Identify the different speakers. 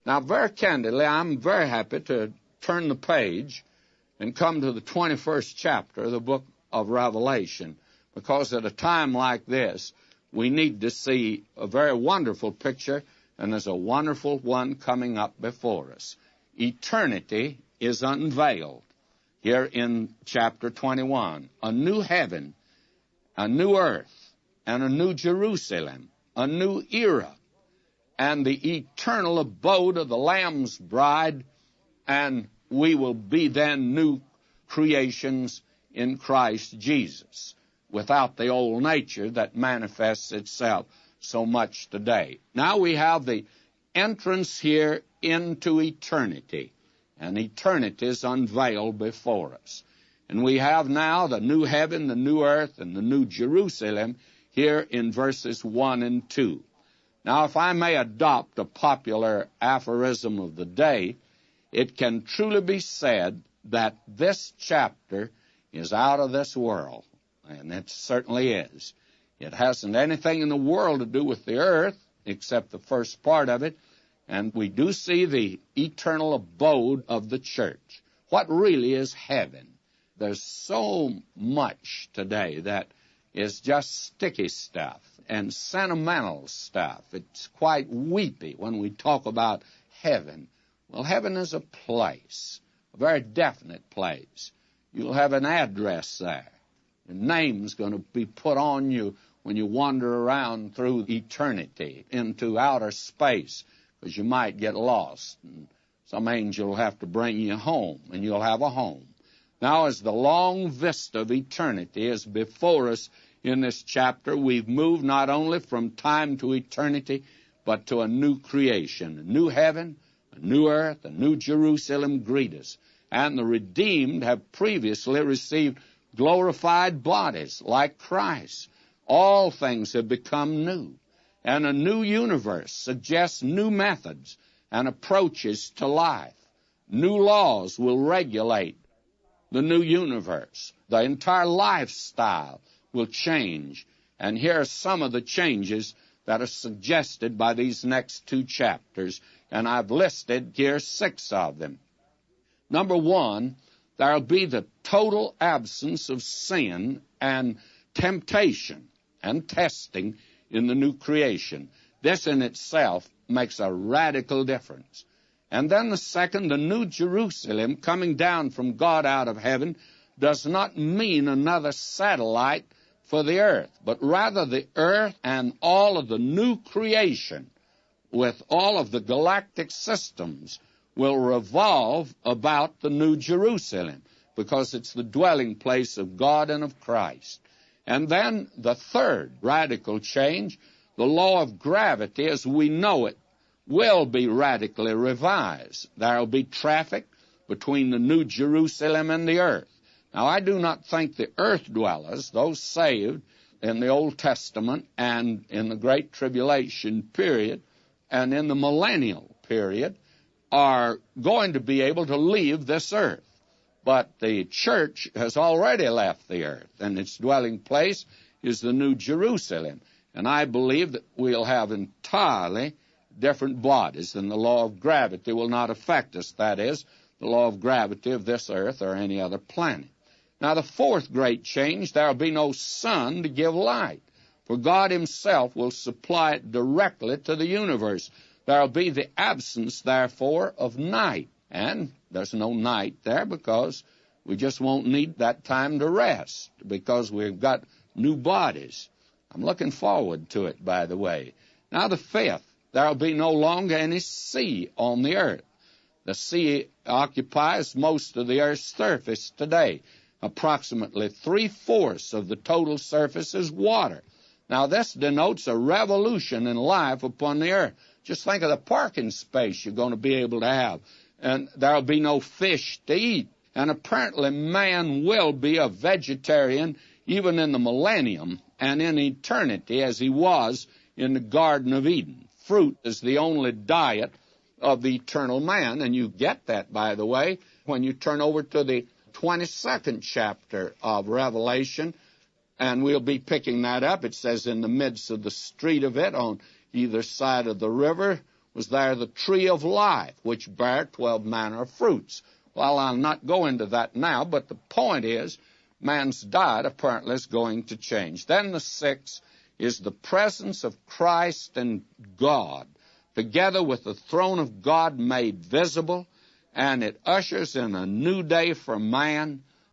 Speaker 1: Now, very candidly, I'm very happy to turn the page and come to the 21st chapter of the book of Revelation, because at a time like this, we need to see a very wonderful picture, and there's a wonderful one coming up before us. Eternity is unveiled here in chapter 21. A new heaven, a new earth, and a new Jerusalem, a new era, and the eternal abode of the Lamb's bride, and we will be then new creations in Christ Jesus, without the old nature that manifests itself so much today. Now we have the entrance here into eternity, and eternity is unveiled before us. And we have now the new heaven, the new earth, and the new Jerusalem here in verses 1 and 2. Now, if I may adopt a popular aphorism of the day, it can truly be said that this chapter is out of this world, and it certainly is. It hasn't anything in the world to do with the earth, except the first part of it, and we do see the eternal abode of the church. What really is heaven? There's so much today that is just sticky stuff and sentimental stuff. It's quite weepy when we talk about heaven. Well, heaven is a place, a very definite place. You'll have an address there. Your name's going to be put on you when you wander around through eternity into outer space, because you might get lost, and some angel will have to bring you home, and you'll have a home. Now, as the long vista of eternity is before us in this chapter, we've moved not only from time to eternity, but to a new creation, a new heaven, a new earth, a new Jerusalem greet us. And the redeemed have previously received glorified bodies like Christ. All things have become new. And a new universe suggests new methods and approaches to life. New laws will regulate the new universe. The entire lifestyle will change. And here are some of the changes that are suggested by these next two chapters, and I've listed here 6 of them. Number 1, there will be the total absence of sin and temptation and testing in the new creation. This in itself makes a radical difference. And then the second, the new Jerusalem coming down from God out of heaven does not mean another satellite for the earth, but rather the earth and all of the new creation with all of the galactic systems will revolve about the new Jerusalem, because it's the dwelling place of God and of Christ. And then the third radical change, the law of gravity as we know it, will be radically revised. There will be traffic between the new Jerusalem and the earth. Now, I do not think the earth dwellers, those saved in the Old Testament and in the Great Tribulation period and in the millennial period, are going to be able to leave this earth. But the church has already left the earth, and its dwelling place is the new Jerusalem. And I believe that we'll have entirely different bodies, and the law of gravity will not affect us. That is, the law of gravity of this earth or any other planet. Now, the fourth great change, there will be no sun to give light, for God himself will supply it directly to the universe. There will be the absence, therefore, of night. And there's no night there because we just won't need that time to rest, because we've got new bodies. I'm looking forward to it, by the way. Now, the fifth, there will be no longer any sea on the earth. The sea occupies most of the earth's surface today. Approximately 3/4 of the total surface is water. Now, this denotes a revolution in life upon the earth. Just think of the parking space you're going to be able to have. And there will be no fish to eat. And apparently man will be a vegetarian even in the millennium and in eternity, as he was in the Garden of Eden. Fruit is the only diet of the eternal man, and you get that, by the way, when you turn over to the 22nd chapter of Revelation, and we'll be picking that up. It says, in the midst of the street of it, on either side of the river, was there the tree of life, which bare 12 manner of fruits. Well, I'll not go into that now, but the point is, man's diet apparently is going to change. Then the sixth is the presence of Christ and God, together with the throne of God made visible, and it ushers in a new day for man